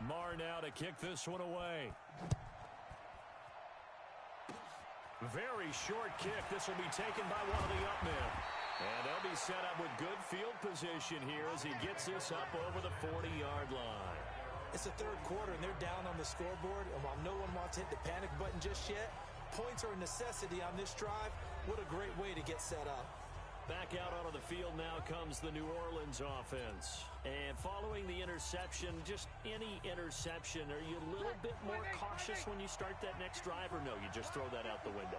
Marr now to kick this one away. Very short kick. This will be taken by one of the up men. And they'll be set up with good field position here as he gets this up over the 40-yard line. It's the third quarter, and they're down on the scoreboard. And while no one wants to hit the panic button just yet, points are a necessity on this drive. What a great way to get set up. Back out onto the field now comes the New Orleans offense. And following the interception, just any interception, are you a little bit more cautious when you start that next drive, or no, you just throw that out the window?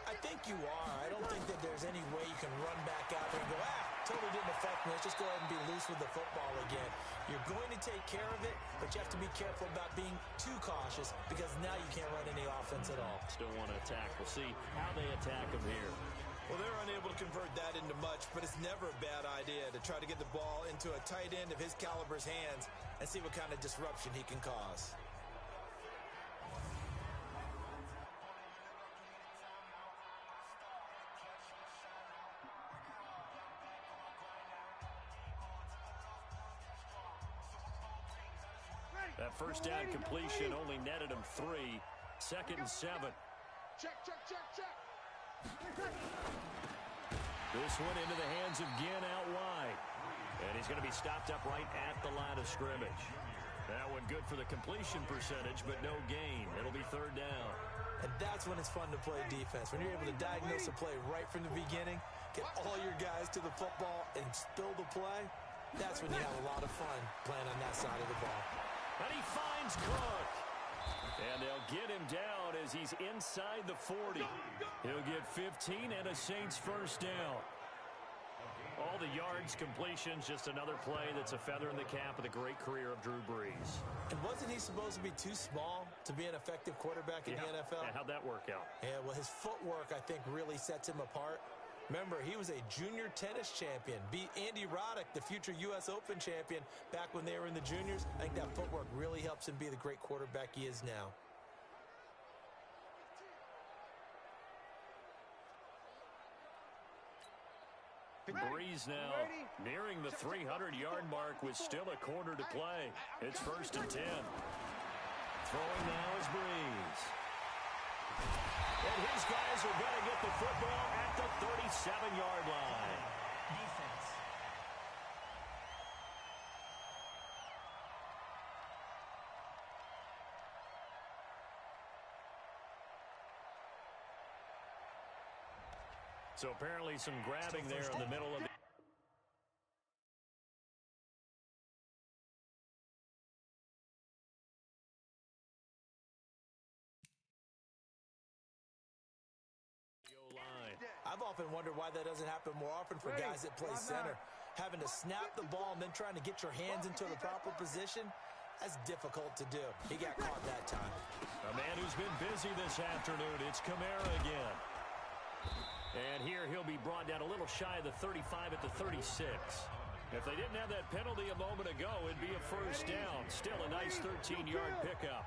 I think you are. I don't think that there's any way you can run back out there and go, totally didn't affect me. Let's just go ahead and be loose with the football again. You're going to take care of it, but you have to be careful about being too cautious because now you can't run any offense at all. Still want to attack. We'll see how they attack him here. Well, they're unable to convert that into much, but it's never a bad idea to try to get the ball into a tight end of his caliber's hands and see what kind of disruption he can cause. That first down completion only netted him 3. 2nd and 7. Check. This one into the hands of Ginn out wide. And he's going to be stopped up right at the line of scrimmage. That one good for the completion percentage, but no gain. It'll be 3rd down. And that's when it's fun to play defense. When you're able to diagnose a play right from the beginning, get all your guys to the football, and spill the play, that's when you have a lot of fun playing on that side of the ball. And he finds Cook. And they'll get him down as he's inside the 40. He'll get 15 and a Saints first down. All the yards, completions, just another play that's a feather in the cap of the great career of Drew Brees. And wasn't he supposed to be too small to be an effective quarterback in the NFL? Yeah, how'd that work out? Yeah, well, his footwork, I think, really sets him apart. Remember, he was a junior tennis champion, beat Andy Roddick, the future U.S. Open champion, back when they were in the juniors. I think that footwork really helps him be the great quarterback he is now. Brees now nearing the 300-yard mark with still a quarter to play. It's 1st and 10. Throwing now is Brees. And his guys are going to get the football at the 37-yard line. Defense. So apparently some grabbing there in the middle of the line. I've often wondered why that doesn't happen more often for guys that play center. Having to snap the ball and then trying to get your hands into the proper position, that's difficult to do. He got caught that time. A man who's been busy this afternoon, it's Kamara again. And here he'll be brought down a little shy of the 35 at the 36. If they didn't have that penalty a moment ago, it'd be a first down. Still a nice 13-yard pickup.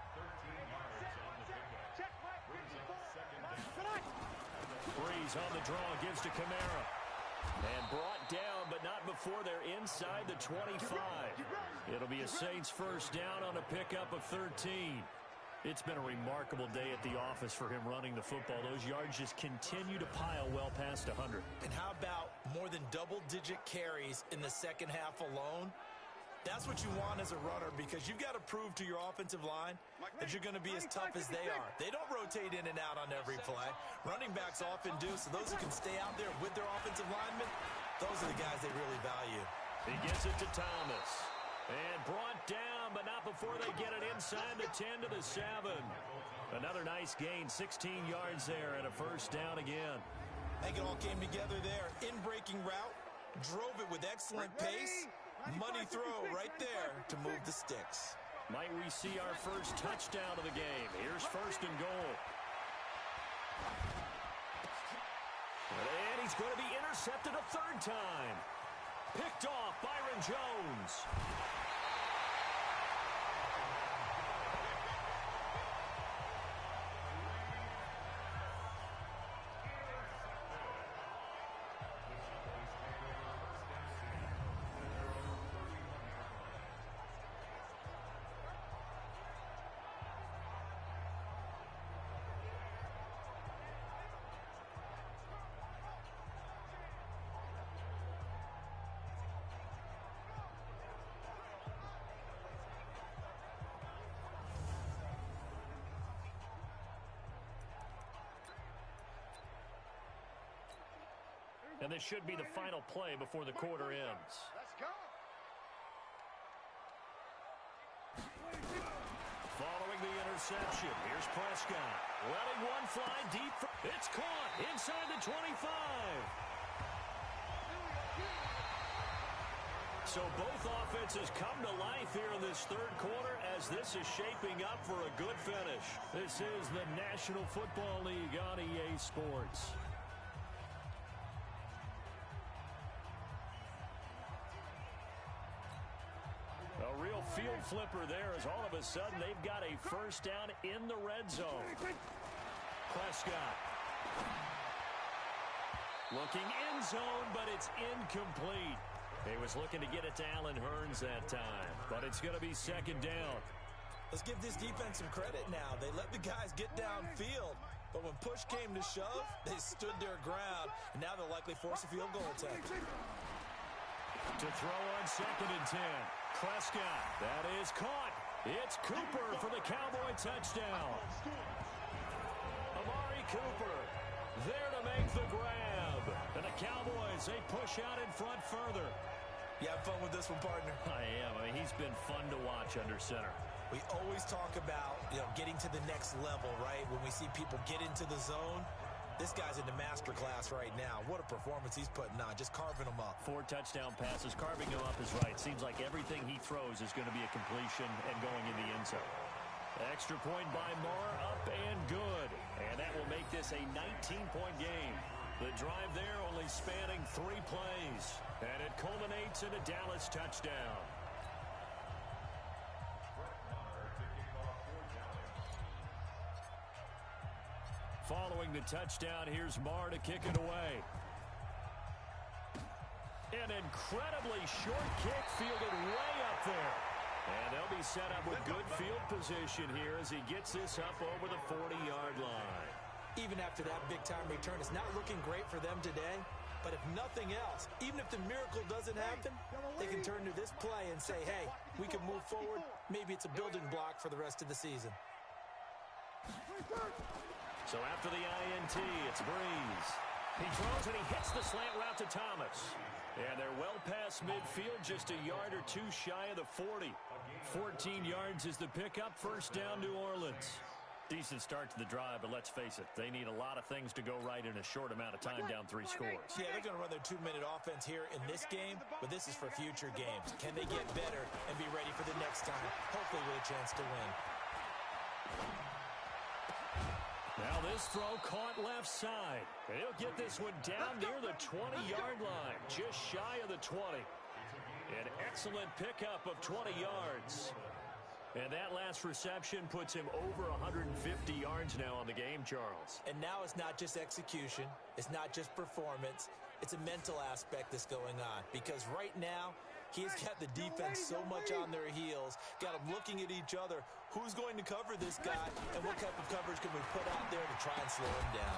Brees on the draw, gives to Kamara. And brought down, but not before they're inside the 25. It'll be a Saints first down on a pickup of 13. It's been a remarkable day at the office for him running the football. Those yards just continue to pile well past 100. And how about more than double-digit carries in the second half alone? That's what you want as a runner because you've got to prove to your offensive line that you're going to be as tough as they are. They don't rotate in and out on every play. Running backs often do, so those who can stay out there with their offensive linemen, those are the guys they really value. He gets it to Thomas. And brought down, but not before they get it inside the 10 to the 7. Another nice gain, 16 yards there and a first down again. I think it all came together there. In-breaking route, drove it with excellent pace. Money throw right there to move the sticks. Might we see our first touchdown of the game? Here's 1st and goal. And he's going to be intercepted a 3rd time. Picked off Byron Jones. And this should be the final play before the quarter ends. Let's go. Following the interception, here's Prescott. Letting one fly deep. It's caught inside the 25. So both offenses come to life here in this third quarter as this is shaping up for a good finish. This is the National Football League on EA Sports. A real field flipper there as all of a sudden they've got a first down in the red zone. Prescott. Looking end zone, but it's incomplete. He was looking to get it to Allen Hurns that time, but it's going to be second down. Let's give this defense some credit now. They let the guys get downfield, but when push came to shove, they stood their ground, and now they'll likely force a field goal attempt. To throw on 2nd and 10. Prescott, that is caught. It's Cooper for the Cowboy touchdown. Amari Cooper there to make the grab. And the Cowboys, they push out in front further. You have fun with this one, partner? I am. I mean, he's been fun to watch under center. We always talk about, getting to the next level, right? When we see people get into the zone, this guy's in the master class right now. What a performance he's putting on, just carving them up. 4 touchdown passes. Carving them up is right. Seems like everything he throws is going to be a completion and going in the end zone. Extra point by Marr, up and good. And that will make this a 19-point game. The drive there only spanning 3 plays. And it culminates in a Dallas touchdown. Following the touchdown, here's Marr to kick it away. An incredibly short kick fielded way up there. And they'll be set up with good field position here as he gets this up over the 40-yard line. Even after that big-time return, it's not looking great for them today. But if nothing else, even if the miracle doesn't happen, they can turn to this play and say, hey, we can move forward. Maybe it's a building block for the rest of the season. So after the INT, it's Breeze. He throws and he hits the slant route to Thomas. And they're well past midfield, just a yard or 2 shy of the 40. 14 yards is the pickup, first down New Orleans. Decent start to the drive, but let's face it, they need a lot of things to go right in a short amount of time down 3 scores. Yeah, they're going to run their 2-minute offense here in this game, but this is for future games. Can they get better and be ready for the next time, hopefully with a chance to win? Now this throw caught left side. He'll get this one down near the 20-yard line, just shy of the 20. An excellent pickup of 20 yards. And that last reception puts him over 150 yards now on the game, Charles. And now it's not just execution. It's not just performance. It's a mental aspect that's going on. Because right now, he's got the defense so much on their heels, got them looking at each other. Who's going to cover this guy, and what type of coverage can we put out there to try and slow him down?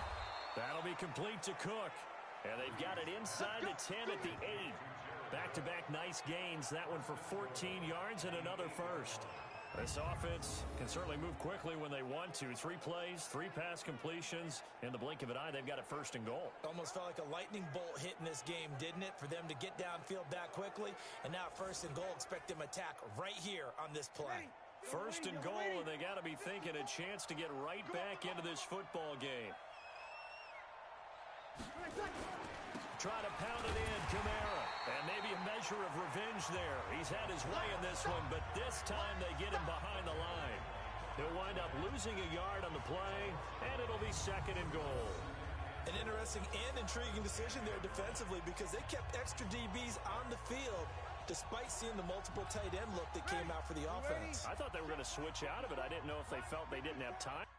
That'll be complete to Cook. And they've got it inside the 10 at the 8. Back-to-back nice gains. That one for 14 yards and another first. This offense can certainly move quickly when they want to. 3 plays, 3 pass completions. In the blink of an eye, they've got it first and goal. Almost felt like a lightning bolt hit in this game, didn't it? For them to get downfield that quickly. And now first and goal, expect them attack right here on this play. First and goal, and they got to be thinking a chance to get right back into this football game. Try to pound it in, Kamara. And maybe a measure of revenge there. He's had his way in this one, but this time they get him behind the line. He'll wind up losing a yard on the play, and it'll be second and goal. An interesting and intriguing decision there defensively because they kept extra DBs on the field despite seeing the multiple tight end look that came out for the offense. I thought they were going to switch out of it. I didn't know if they felt they didn't have time.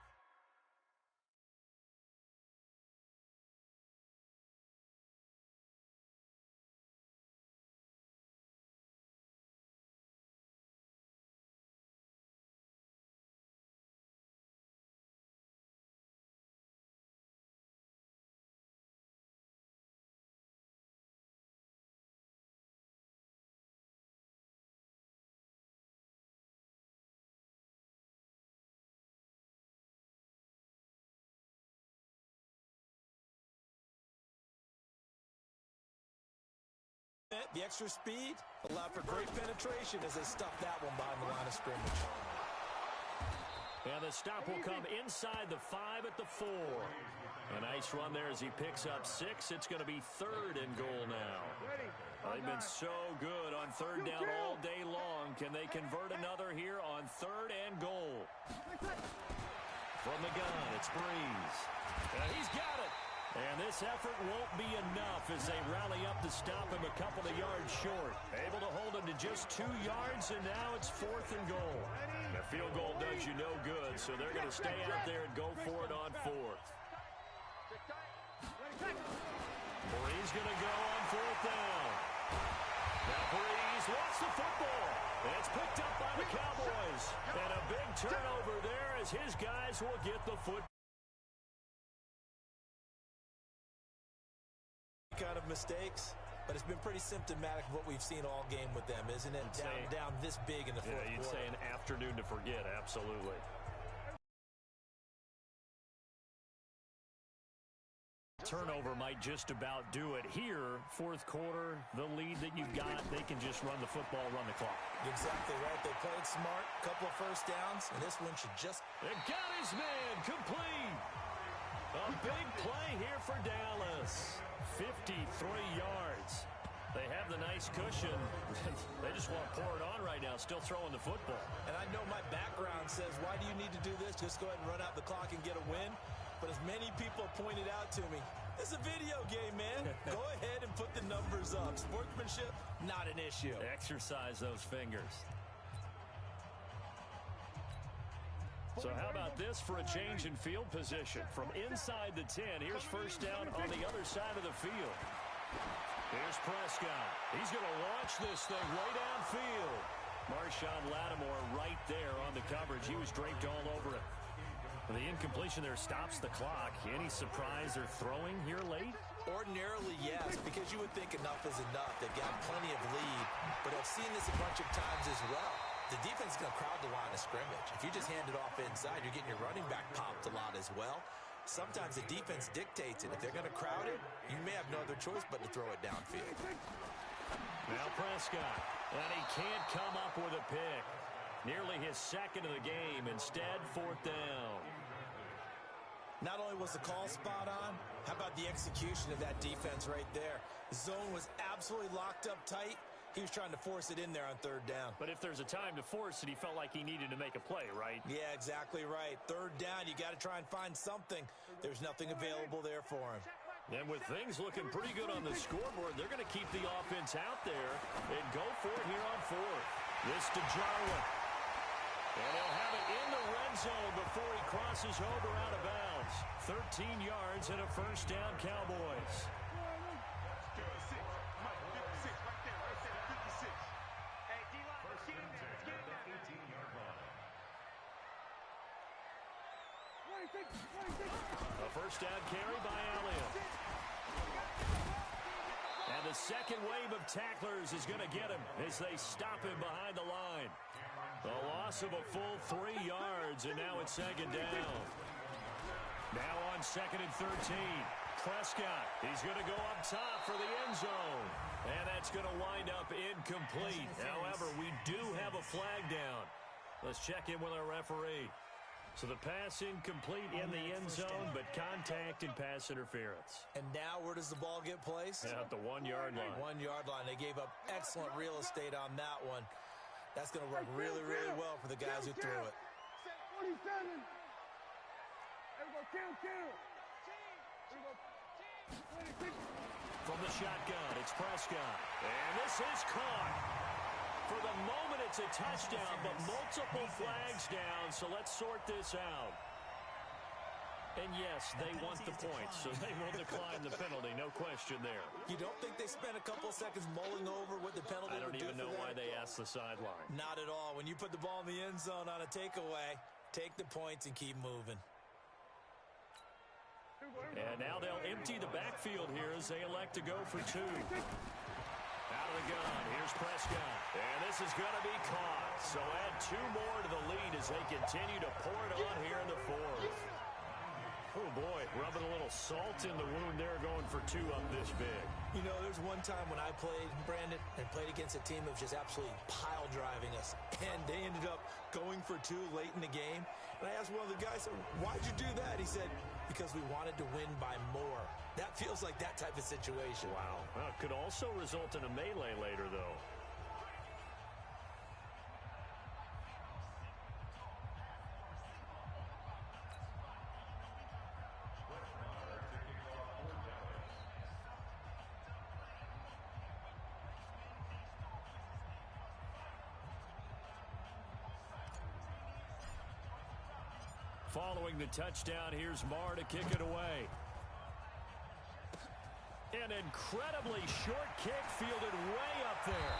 went, the extra speed, allowed for great penetration as they stuffed that one behind the line of scrimmage. And the stop will come inside the 5 at the 4. A nice run there as he picks up 6. It's going to be 3rd and goal now. They've been so good on 3rd down all day long. Can they convert another here on 3rd and goal? From the gun, it's Breeze. He's got it. And this effort won't be enough as they rally up to stop him a couple of yards short. Able to hold him to just 2 yards, and now it's 4th and goal. The field goal does you no good, so they're going to stay out there and go for it on 4th. Breeze going to go on 4th down. Now Breeze wants the football. It's picked up by the Cowboys. And a big turnover there as his guys will get the football. Kind of mistakes, but it's been pretty symptomatic of what we've seen all game with them, isn't it? Down this big in the fourth quarter. You'd say an afternoon to forget, absolutely. Turnover might just about do it here. Fourth quarter, the lead that you've got, they can just run the football, run the clock. Exactly right. They played smart, couple of first downs, and this one should just... It got his man complete. A big play here for Dallas. 53 yards. They have the nice cushion. They just want to pour it on right now, still throwing the football. And I know my background says, why do you need to do this? Just go ahead and run out the clock and get a win. But as many people pointed out to me, it's a video game, man. Go ahead and put the numbers up. Sportsmanship, not an issue. Exercise those fingers. So how about this for a change in field position? From inside the 10, here's first down on the other side of the field. Here's Prescott. He's going to launch this thing way downfield. Marshawn Lattimore right there on the coverage. He was draped all over it. The incompletion there stops the clock. Any surprise they're throwing here late? Ordinarily, yes, because you would think enough is enough. They've got plenty of lead, but I've seen this a bunch of times as well. The defense is going to crowd the line of scrimmage. If you just hand it off inside, you're getting your running back popped a lot as well. Sometimes the defense dictates it. If they're going to crowd it, you may have no other choice but to throw it downfield. Now Prescott, and he can't come up with a pick. Nearly his second of the game. Instead, 4th down. Not only was the call spot on, how about the execution of that defense right there? The zone was absolutely locked up tight. He was trying to force it in there on 3rd down. But if there's a time to force it, he felt like he needed to make a play, right? Yeah, exactly right. 3rd down, you got to try and find something. There's nothing available there for him. And with things looking pretty good on the scoreboard, they're going to keep the offense out there and go for it here on 4th. This to Jarwin. And he'll have it in the red zone before he crosses over out of bounds. 13 yards and a first down, Cowboys. A first down carry by Elliott. And the second wave of tacklers is going to get him as they stop him behind the line. A loss of a full 3 yards, and now it's 2nd down. Now on 2nd and 13. Prescott, he's going to go up top for the end zone. And that's going to wind up incomplete. However, we do have a flag down. Let's check in with our referee. So the pass incomplete in the end zone, but contact and pass interference. And now where does the ball get placed? At the 1 yard line. 1 yard line. They gave up excellent real estate on that one. That's going to work really, really well for the guys who threw it. 47. From the shotgun, it's Prescott. And this is caught. For the moment, it's a touchdown, but multiple flags down, so let's sort this out. And yes, they want the points, so they will decline the penalty, no question there. You don't think they spent a couple seconds mulling over what the penalty would do? I don't even know why they asked the sideline. Not at all. When you put the ball in the end zone on a takeaway, take the points and keep moving. And now they'll empty the backfield here as they elect to go for 2. Out of the gun, here's Prescott. And this is going to be caught. So add 2 more to the lead as they continue to pour it on here in the 4th. Oh, boy, rubbing a little salt in the wound there, going for 2 up this big. You know, there's one time when I played, Brandon, and played against a team that was just absolutely pile driving us, and they ended up going for two late in the game. And I asked one of the guys, why'd you do that? He said, because we wanted to win by more. That feels like that type of situation. Wow. Well, it could also result in a melee later, though. Following the touchdown, here's Marr to kick it away. An incredibly short kick fielded way up there.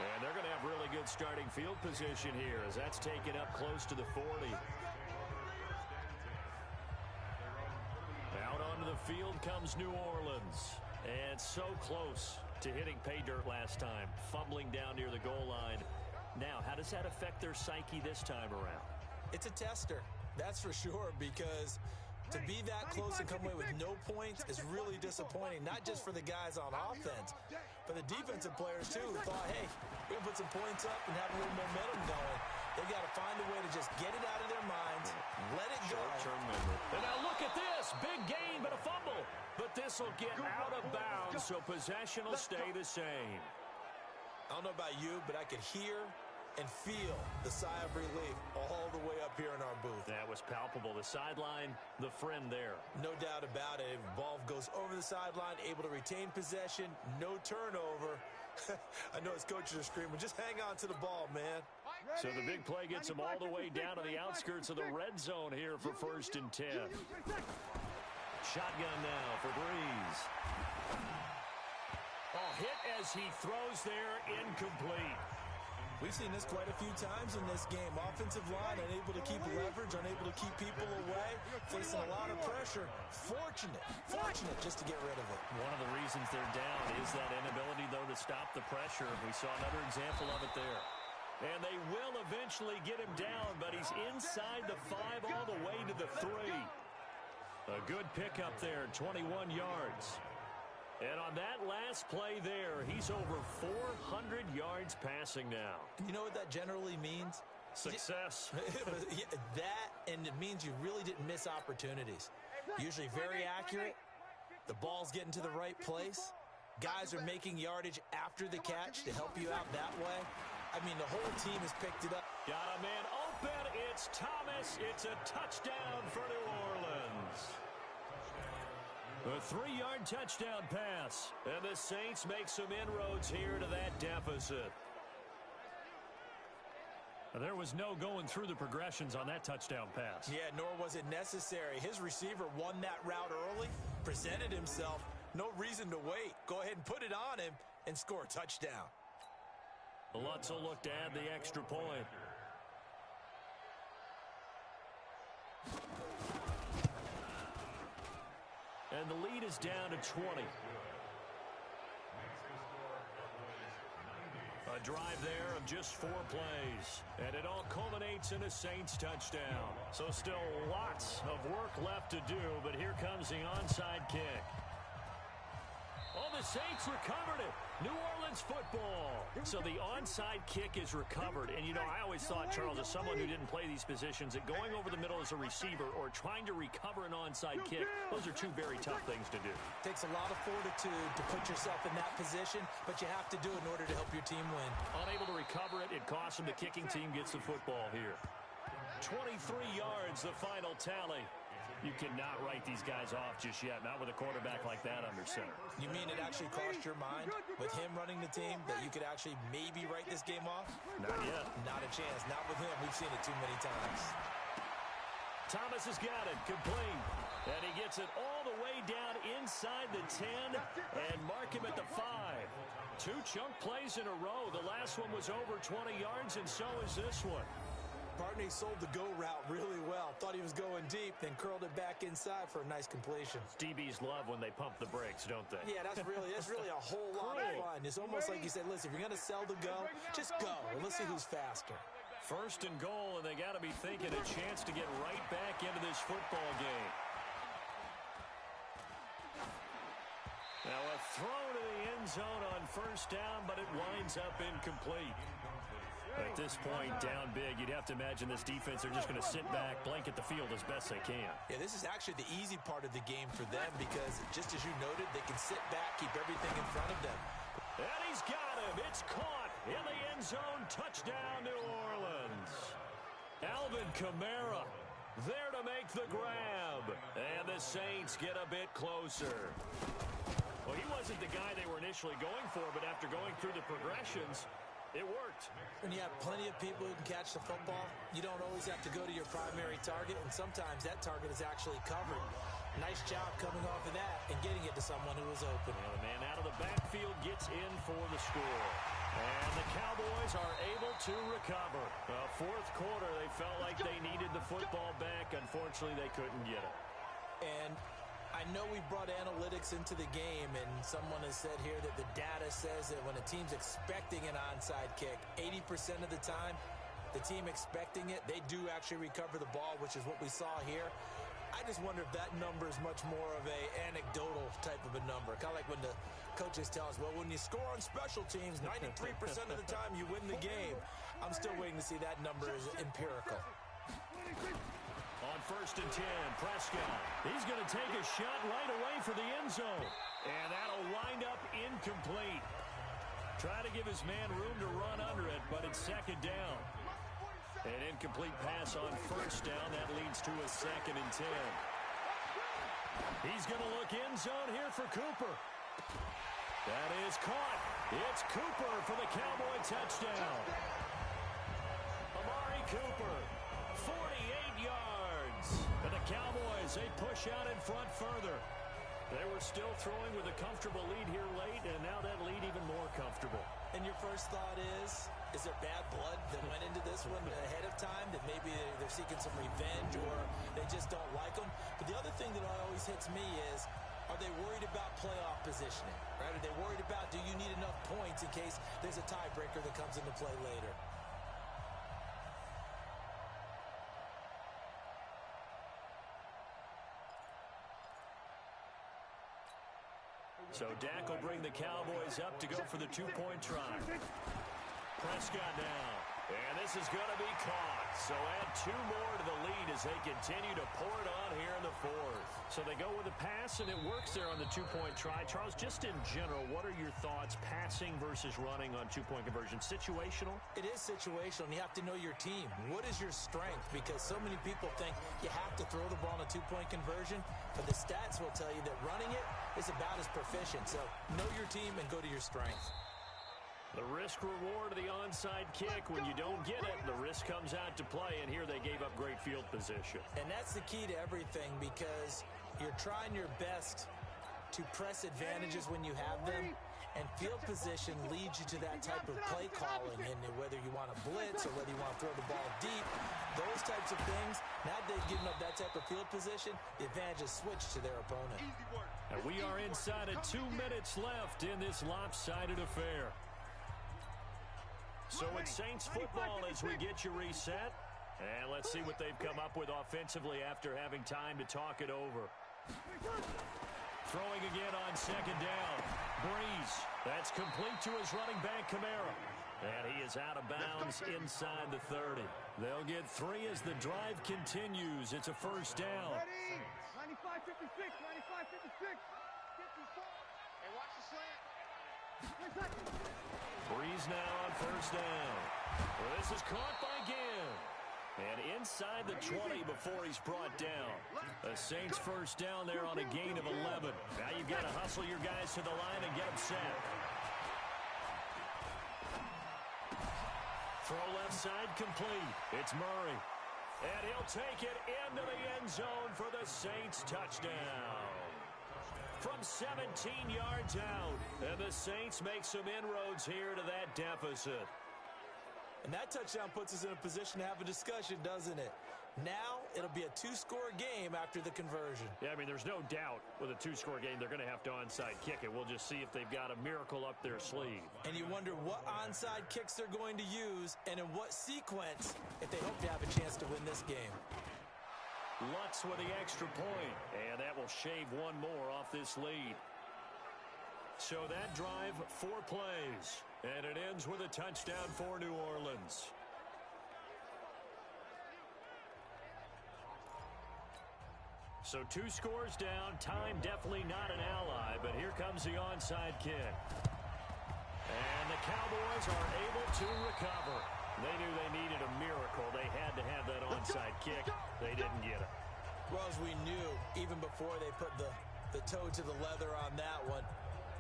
And they're going to have really good starting field position here as that's taken up close to the 40. Out onto the field comes New Orleans. And so close to hitting pay dirt last time, fumbling down near the goal line. Now, how does that affect their psyche this time around? It's a tester. That's for sure, because to be that close and come away with no points is really disappointing, not just for the guys on offense, but the defensive players, too, who thought, hey, we're going to put some points up and have a little momentum going. They got to find a way to just get it out of their minds, let it go. Short-term memory. And now look at this. Big gain, but a fumble. But this will get out of bounds, so possession will stay the same. I don't know about you, but I could hear and feel the sigh of relief all the way up here in our booth. That was palpable. The sideline, the friend there. No doubt about it. Ball goes over the sideline, able to retain possession, no turnover. I know his coaches are screaming, just hang on to the ball, man. So the big play gets him all the way down to the outskirts of the red zone here for 1st and 10. Shotgun now for Breeze. Oh, hit as he throws there, incomplete. We've seen this quite a few times in this game. Offensive line unable to keep leverage, unable to keep people away, facing a lot of pressure. Fortunate just to get rid of it. One of the reasons they're down is that inability, though, to stop the pressure. We saw another example of it there. And they will eventually get him down, but he's inside the 5 all the way to the 3. A good pickup there, 21 yards. And on that last play there, he's over 400 yards passing now. You know what that generally means? Success. That, and it means you really didn't miss opportunities. Usually very accurate. The ball's getting to the right place. Guys are making yardage after the catch to help you out that way. I mean, the whole team has picked it up. Got a man open. It's Thomas. It's a touchdown for New Orleans. A 3-yard touchdown pass. And the Saints make some inroads here to that deficit. There was no going through the progressions on that touchdown pass. Yeah, nor was it necessary. His receiver won that route early, presented himself. No reason to wait. Go ahead and put it on him and score a touchdown. Lutz will look to add the extra point. And the lead is down to 20. A drive there of just 4 plays. And it all culminates in a Saints touchdown. So still lots of work left to do, but here comes the onside kick. Oh, the Saints recovered it. New Orleans football. So the onside kick is recovered. And, you know, I always thought, Charles, as someone who didn't play these positions, that going over the middle as a receiver or trying to recover an onside kick, those are 2 very tough things to do. Takes a lot of fortitude to put yourself in that position, but you have to do it in order to help your team win. Unable to recover it, it costs them. The kicking team gets the football here. 23 yards, the final tally. You cannot write these guys off just yet, not with a quarterback like that under center. You mean it actually crossed your mind with him running the team that you could actually maybe write this game off? Not yet. Not a chance. Not with him. We've seen it too many times. Thomas has got it, complete. And he gets it all the way down inside the 10 and mark him at the 5. 2 chunk plays in a row. The last one was over 20 yards, and so is this one. Partney sold the go route really well. Thought he was going deep, then curled it back inside for a nice completion. DBs love when they pump the brakes, don't they? Yeah, that's really a whole lot of fun. It's almost like you said, listen, if you're going to sell the go, just go, and let's see who's faster. 1st and goal, and they got to be thinking a chance to get right back into this football game. Now a throw to the end zone on first down, but it winds up incomplete. At this point, down big, you'd have to imagine this defense, they're just going to sit back, blanket the field as best they can. Yeah, this is actually the easy part of the game for them because, just as you noted, they can sit back, keep everything in front of them. And he's got him. It's caught in the end zone. Touchdown, New Orleans. Alvin Kamara there to make the grab. And the Saints get a bit closer. Well, he wasn't the guy they were initially going for, but after going through the progressions, it worked. When you have plenty of people who can catch the football, you don't always have to go to your primary target, and sometimes that target is actually covered. Nice job coming off of that and getting it to someone who was open. Well, the man out of the backfield gets in for the score. And the Cowboys are able to recover. Fourth quarter, they felt like they needed the football back. Unfortunately, they couldn't get it. And I know we brought analytics into the game, and someone has said here that the data says that when a team's expecting an onside kick, 80% of the time, the team expecting it, they do actually recover the ball, which is what we saw here. I just wonder if that number is much more of a anecdotal type of a number. Kind of like when the coaches tell us, well, when you score on special teams, 93% of the time you win the game. I'm still waiting to see that number is empirical. On first and 10, Prescott. He's going to take a shot right away for the end zone. And that'll wind up incomplete. Try to give his man room to run under it, but it's second down. An incomplete pass on first down. That leads to a second and 10. He's going to look end zone here for Cooper. That is caught. It's Cooper for the Cowboy touchdown. Amari Cooper, 48 yards. And the Cowboys, they push out in front further. They were still throwing with a comfortable lead here late, and now that lead even more comfortable. And your first thought is there bad blood that went into this one ahead of time, that maybe they're seeking some revenge or they just don't like them? But the other thing that always hits me is, are they worried about playoff positioning? Right? Are they worried about, do you need enough points in case there's a tiebreaker that comes into play later? So Dak will bring the Cowboys up to go for the two-point try. Prescott now. And this is going to be caught. So add two more to the lead as they continue to pour it on here in the fourth. So they go with a pass, and it works there on the two-point try. Charles, just in general, what are your thoughts passing versus running on two-point conversion? Situational? It is situational, and you have to know your team. What is your strength? Because so many people think you have to throw the ball on a two-point conversion, but the stats will tell you that running it is about as proficient. So know your team and go to your strength. The risk-reward of the onside kick, when you don't get it, the risk comes out to play, and here they gave up great field position. And that's the key to everything, because you're trying your best to press advantages when you have them, and field position leads you to that type of play calling, and whether you want to blitz or whether you want to throw the ball deep, those types of things, now they've given up that type of field position, the advantage is switched to their opponent. And we are inside of 2 minutes left in this lopsided affair. So it's Saints football as we get you reset. And let's see what they've come up with offensively after having time to talk it over. Throwing again on second down. Breeze. That's complete to his running back, Kamara. And he is out of bounds inside the 30. They'll get 3 as the drive continues. It's a first down. Ready? 95-56, 95-56. Hey, watch the slant. Breeze now on first down. Well, this is caught by Ginn. And inside the 20 before he's brought down. The Saints first down there on a gain of 11. Now you've got to hustle your guys to the line and get them set. Throw left side complete. It's Murray. And he'll take it into the end zone for the Saints touchdown. From 17 yards out. And the Saints make some inroads here to that deficit. And that touchdown puts us in a position to have a discussion, doesn't it? Now, it'll be a 2-score game after the conversion. Yeah, I mean, there's no doubt with a 2-score game, they're going to have to onside kick it. We'll just see if they've got a miracle up their sleeve. And you wonder what onside kicks they're going to use and in what sequence if they hope to have a chance to win this game. Lutz with the extra point, and that will shave one more off this lead. So that drive, 4 plays, and it ends with a touchdown for New Orleans. So 2 scores down. Time definitely not an ally, but here comes the onside kick. And the Cowboys are able to recover. They knew they needed a miracle. They had to have that onside kick. They didn't get it. Well, as we knew, even before they put the toe to the leather on that one,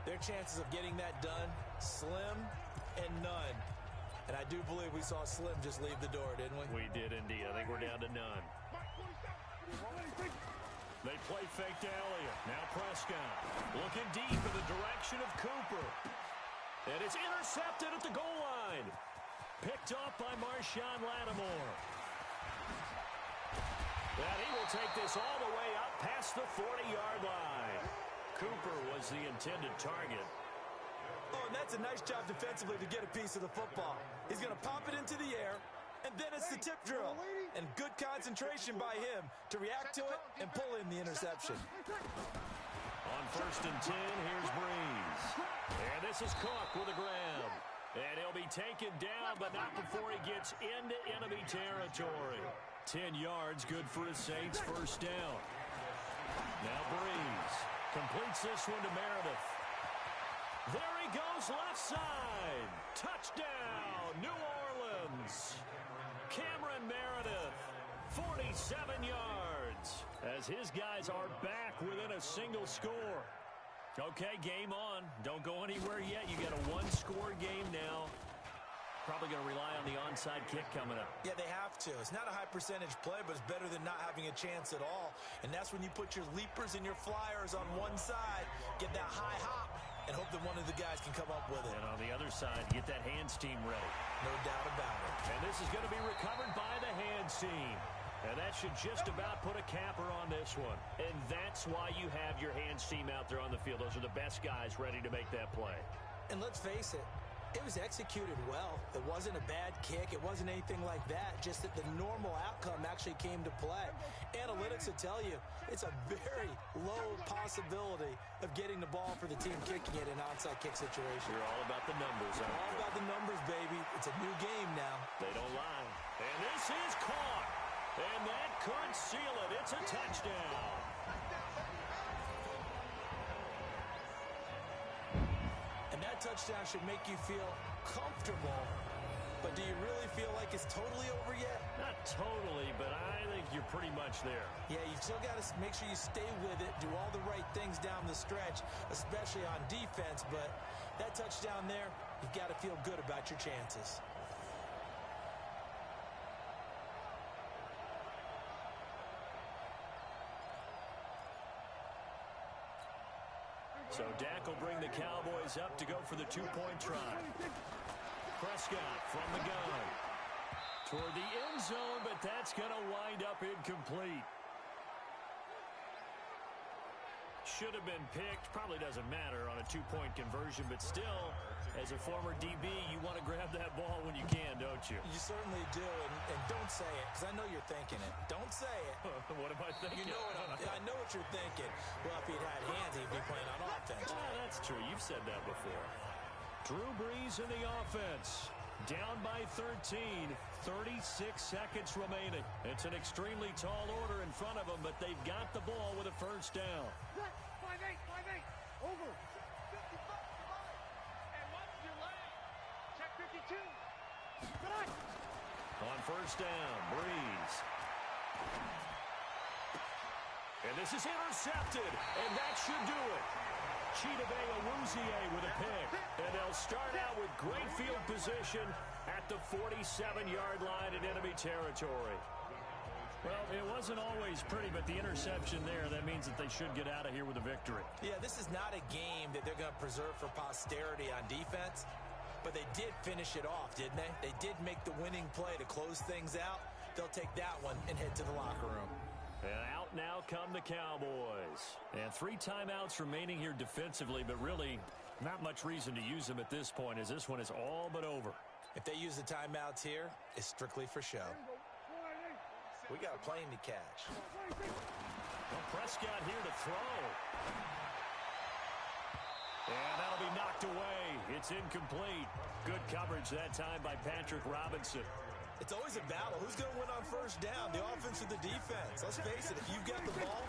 their chances of getting that done, slim and none. And I do believe we saw Slim just leave the door, didn't we? We did indeed. I think we're down to none. They play fake to Elliott. Now Prescott looking deep in the direction of Cooper. And it's intercepted at the goal line. Picked off by Marshawn Lattimore. And he will take this all the way up past the 40-yard line. Cooper was the intended target. Oh, and that's a nice job defensively to get a piece of the football. He's going to pop it into the air, and then it's the tip drill. And good concentration by him to react to it and pull in the interception. On 1st and 10, here's Breeze. And this is Cook with a grab. And he'll be taken down, but not before he gets into enemy territory. 10 yards, good for his Saints, first down. Now Breeze completes this one to Meredith. There he goes, left side. Touchdown, New Orleans. Cameron Meredith, 47 yards, as his guys are back within a single score. Okay, game on. Don't go anywhere yet. You got a 1-score game now. Probably going to rely on the onside kick coming up. Yeah, they have to. It's not a high percentage play, but it's better than not having a chance at all. And that's when you put your leapers and your flyers on one side, get that high hop, and hope that one of the guys can come up with it. And on the other side, get that hands team ready. No doubt about it. And this is going to be recovered by the hands team. And that should just about put a capper on this one. And that's why you have your hands team out there on the field. Those are the best guys ready to make that play. And let's face it, it was executed well. It wasn't a bad kick. It wasn't anything like that. Just that the normal outcome actually came to play. Analytics will tell you it's a very low possibility of getting the ball for the team kicking it in an onside kick situation. You're all about the numbers, aren't you? All about the numbers, baby. It's a new game now. They don't lie. And this is caught. And that could seal it. It's a touchdown. And that touchdown should make you feel comfortable. But do you really feel like it's totally over yet? Not totally, but I think you're pretty much there. Yeah, you still got to make sure you stay with it, do all the right things down the stretch, especially on defense. But that touchdown there, you've got to feel good about your chances. So Dak will bring the Cowboys up to go for the 2-point try. Prescott from the gun. Toward the end zone, but that's going to wind up incomplete. Should have been picked. Probably doesn't matter on a 2-point conversion, but still, as a former DB, you want to grab that ball when you can, don't you? You certainly do, and don't say it, because I know you're thinking it. Don't say it. What am I thinking? You know I know what you're thinking. Well, if he'd had hands, he'd be playing on offense. That's true. You've said that before. Drew Brees in the offense. Down by 13. 36 seconds remaining. It's an extremely tall order in front of them, but they've got the ball with a first down. 5-8, 5-8. Over. 55. And what's your leg? Check 52. Good. On first down, Brees. And this is intercepted, and that should do it. Chidobe Awuzie with a pick. And they'll start out with great field position at the 47-yard line in enemy territory. Well, it wasn't always pretty, but the interception there, that means that they should get out of here with a victory. Yeah, this is not a game that they're going to preserve for posterity on defense, but they did finish it off, didn't they? They did make the winning play to close things out. They'll take that one and head to the locker room. And out now come the Cowboys. And 3 timeouts remaining here defensively, but really not much reason to use them at this point, as this one is all but over. If they use the timeouts here, it's strictly for show. We got a plane to catch. Well, Prescott here to throw. And that'll be knocked away. It's incomplete. Good coverage that time by Patrick Robinson. It's always a battle. Who's going to win on first down, the offense or the defense? Let's face it, if you've got the ball,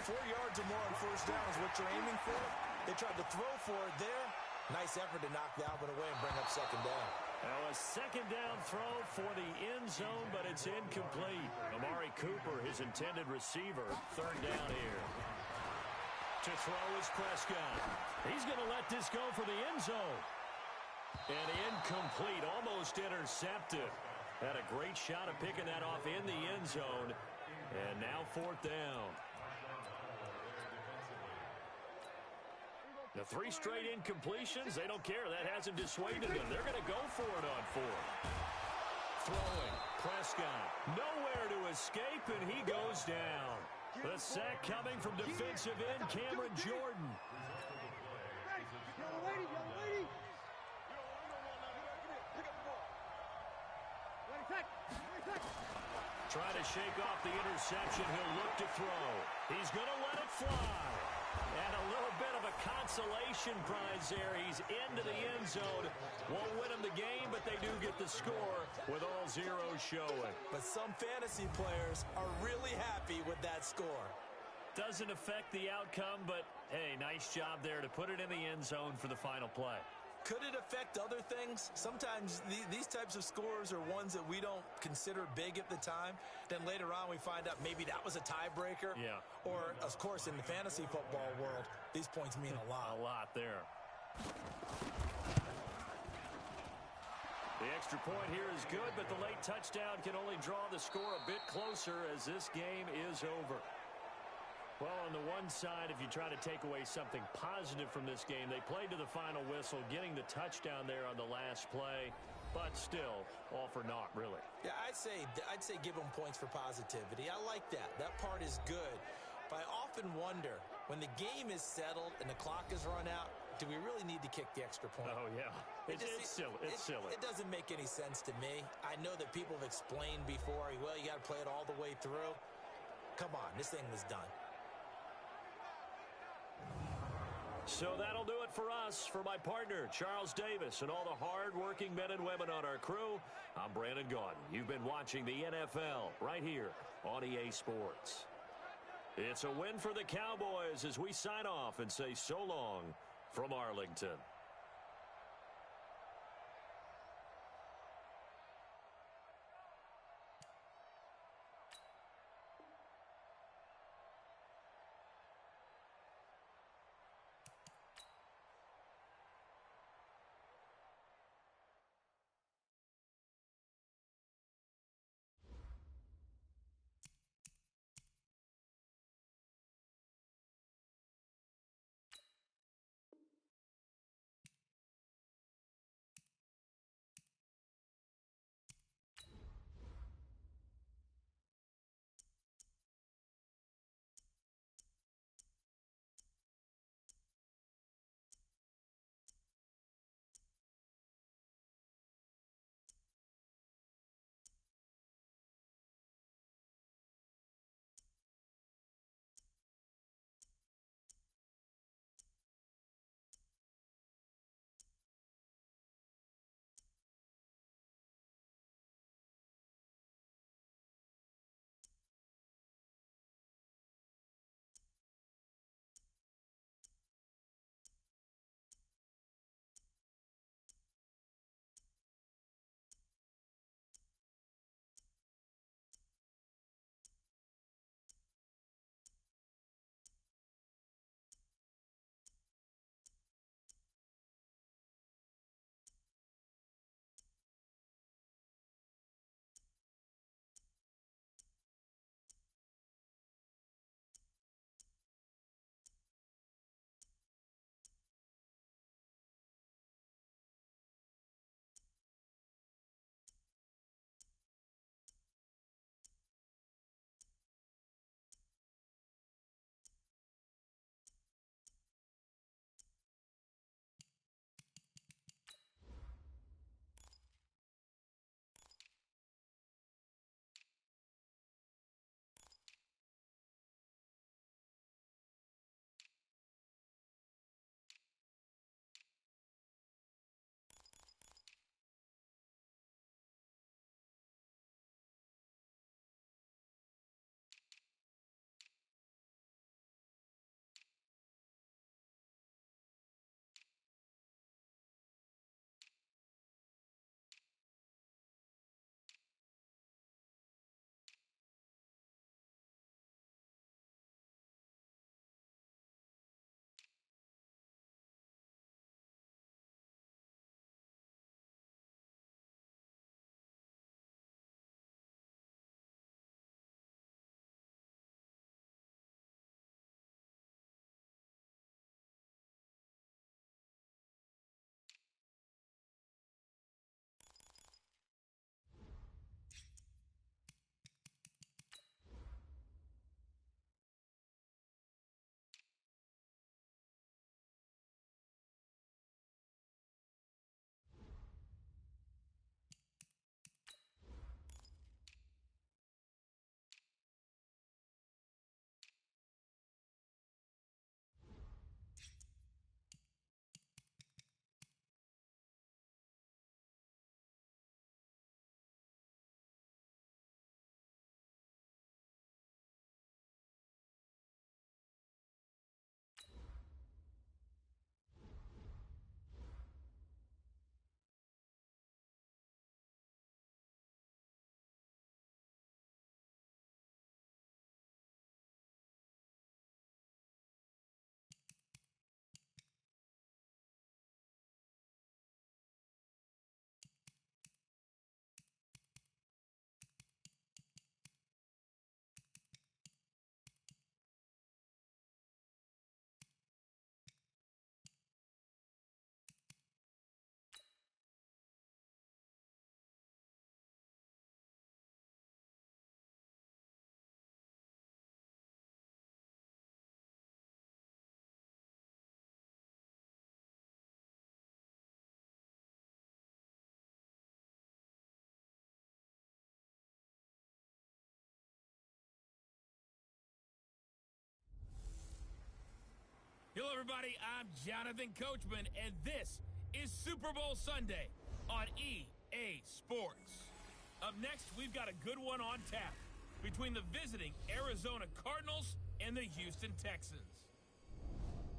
4 yards or more on first down is what you're aiming for. They tried to throw for it there. Nice effort to knock that one away and bring up second down. Now a second down throw for the end zone, but it's incomplete. Amari Cooper, his intended receiver, third down here. To throw is Prescott. He's going to let this go for the end zone. And incomplete, almost intercepted. Had a great shot of picking that off in the end zone. And now fourth down. The 3 straight incompletions, they don't care. That hasn't dissuaded them. They're going to go for it on fourth. Throwing, Prescott. Nowhere to escape, and he goes down. The sack coming from defensive end Cameron Jordan. Yellow lady, yellow lady. Trying to shake off the interception. He'll look to throw. He's going to let it fly. And a little bit of a consolation prize there. He's into the end zone. Won't win him the game, but they do get the score with all zeros showing. But some fantasy players are really happy with that score. Doesn't affect the outcome, but, hey, nice job there to put it in the end zone for the final play. Could it affect other things? Sometimes these types of scores are ones that we don't consider big at the time. Then later on we find out maybe that was a tiebreaker. Yeah. Or, of course, in the fantasy football world, these points mean a lot. A lot there. The extra point here is good, but the late touchdown can only draw the score a bit closer as this game is over. Well, on the one side, if you try to take away something positive from this game, they played to the final whistle, getting the touchdown there on the last play, but still, all for naught, really. Yeah, I'd say give them points for positivity. I like that. That part is good. But I often wonder, when the game is settled and the clock is run out, do we really need to kick the extra point? Oh, yeah. It's silly. It's silly. It doesn't make any sense to me. I know that people have explained before, well, you got to play it all the way through. Come on, this thing was done. So that'll do it for us. For my partner, Charles Davis, and all the hard-working men and women on our crew, I'm Brandon Gaudin. You've been watching the NFL right here on EA Sports. It's a win for the Cowboys as we sign off and say so long from Arlington. everybody. I'm Jonathan Coachman, and this is Super Bowl Sunday on EA Sports. Up next, we've got a good one on tap between the visiting Arizona Cardinals and the Houston Texans.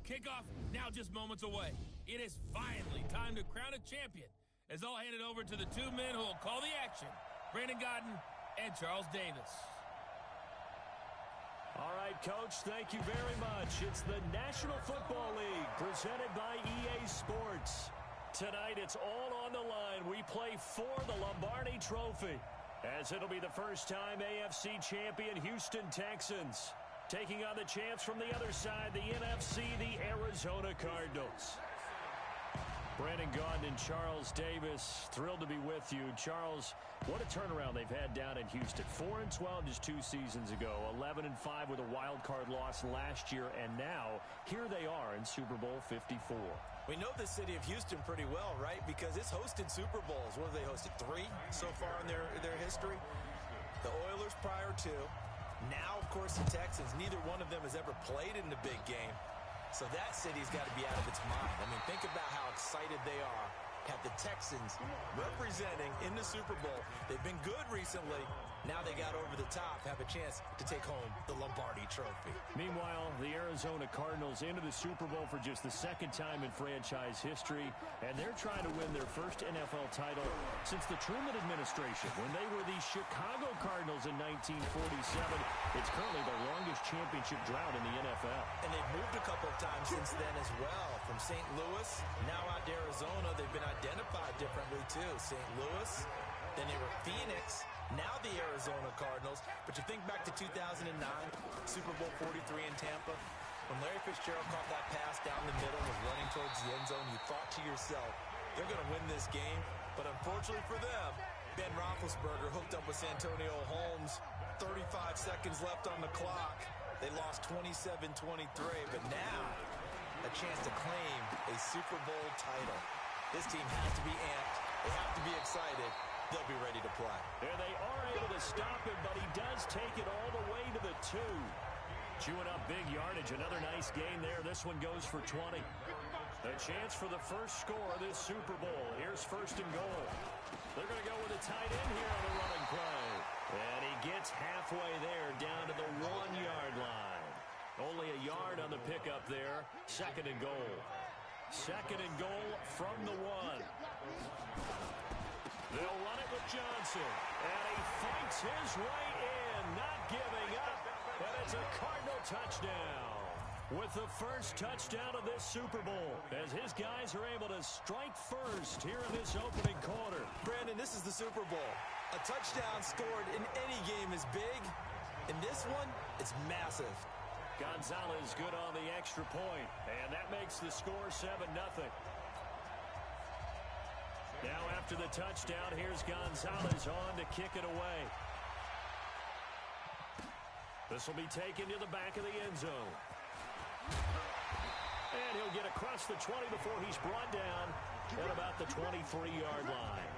Kickoff now just moments away. It is finally time to crown a champion, as I'll hand it over to the two men who will call the action, Brandon Gaudin and Charles Davis. All right, Coach, thank you very much. It's the National Football League presented by EA Sports. Tonight, it's all on the line. We play for the Lombardi Trophy, as it'll be the first time AFC champion Houston Texans taking on the champs from the other side, the NFC, the Arizona Cardinals. Brandon Gaudin and Charles Davis, thrilled to be with you. Charles, what a turnaround they've had down in Houston. 4-12 just 2 seasons ago, 11-5 with a wild card loss last year, and now here they are in Super Bowl 54. We know the city of Houston pretty well, right? Because it's hosted Super Bowls. What have they hosted? 3 so far in their history? The Oilers prior to. Now, of course, the Texans. Neither one of them has ever played in the big game. So that city's got to be out of its mind. I mean, think about how excited they are. Have the Texans representing in the Super Bowl. They've been good recently. Now they got over the top, have a chance to take home the Lombardi Trophy. Meanwhile, the Arizona Cardinals into the Super Bowl for just the second time in franchise history, and they're trying to win their first NFL title since the Truman administration, when they were the Chicago Cardinals in 1947. It's currently the longest championship drought in the NFL. And they've moved a couple of times since then as well. From St. Louis, now out to Arizona, they've been identified differently too. St. Louis, then they were Phoenix, now the Arizona Cardinals. But you think back to 2009, Super Bowl 43 in Tampa, when Larry Fitzgerald caught that pass down the middle and was running towards the end zone, you thought to yourself, they're going to win this game. But unfortunately for them, Ben Roethlisberger hooked up with Santonio Holmes. 35 seconds left on the clock. They lost 27-23, but now a chance to claim a Super Bowl title. This team has to be amped. They have to be excited. They'll be ready to play. And they are able to stop him, but he does take it all the way to the 2. Chewing up big yardage. Another nice gain there. This one goes for 20. A chance for the first score of this Super Bowl. Here's first and goal. They're going to go with a tight end here on the running play. And he gets halfway there, down to the 1-yard line. Only a yard on the pickup there. Second and goal. Second and goal from the 1. They'll run it with Johnson. And he fights his way in, not giving up. And it's a Cardinal touchdown. With the first touchdown of this Super Bowl, as his guys are able to strike first here in this opening quarter. Brandon, this is the Super Bowl. A touchdown scored in any game is big. In this one, it's massive. Gonzalez good on the extra point, and that makes the score 7-0. Now after the touchdown, here's Gonzalez on to kick it away. This will be taken to the back of the end zone. And he'll get across the 20 before he's brought down at about the 23-yard line.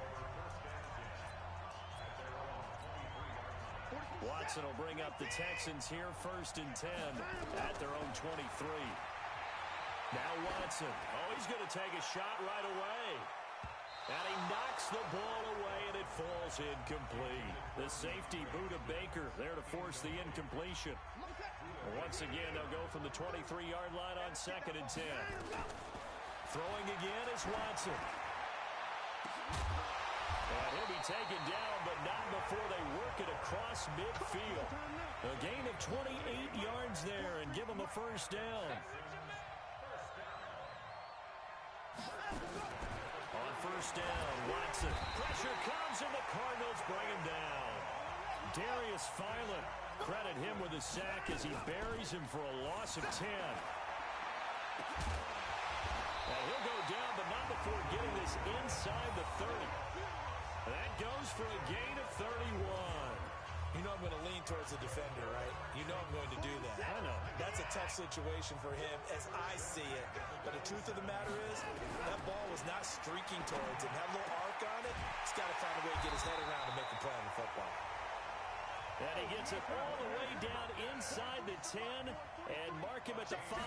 Watson will bring up the Texans here, first and 10 at their own 23. Now Watson. Oh, he's going to take a shot right away. And he knocks the ball away, and it falls incomplete. The safety, Budda Baker, there to force the incompletion. Once again, they'll go from the 23-yard line on second and 10. Throwing again is Watson. And he'll be taken down, but not before they work it across midfield. A gain of 28 yards there and give them a first down. On first down, Watson. Pressure comes, and the Cardinals bring him down. Darius Philon, credit him with a sack as he buries him for a loss of 10. Now he'll go down, but not before getting this inside the 30. That goes for a gain of 31. You know I'm going to lean towards the defender, right? You know I'm going to do that. I know. That's a tough situation for him as I see it. But the truth of the matter is, that ball was not streaking towards him. Had a little arc on it. He's got to find a way to get his head around and make a play on the football. And he gets it all the way down inside the 10 and mark him at the 5.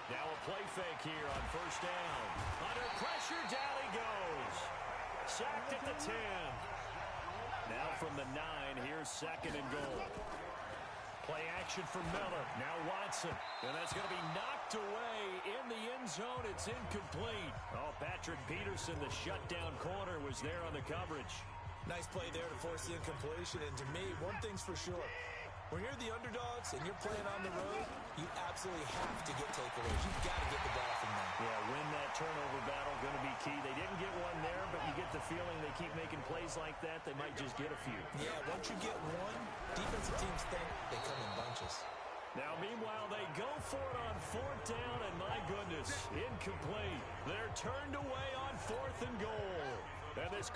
Now a play fake here on first down. Under pressure, down he goes. Sacked at the 10. Now from the 9, here's second and goal. Play action for Miller. Now Watson. And that's going to be knocked away in the end zone. It's incomplete. Oh, Patrick Peterson, the shutdown corner, was there on the coverage. Nice play there to force the incompletion. And to me, one thing's for sure. When you're the underdogs and you're playing on the road, you absolutely have to get takeaways. You've got to get the ball from them. Yeah, win that turnover battle, going to be key. They didn't get one there, but you get the feeling they keep making plays like that, they might just get a few. Yeah, once you get one, defensive teams think they come in bunches. Now, meanwhile, they go for it on fourth down, and my goodness, incomplete. They're turned away on fourth and goal. And this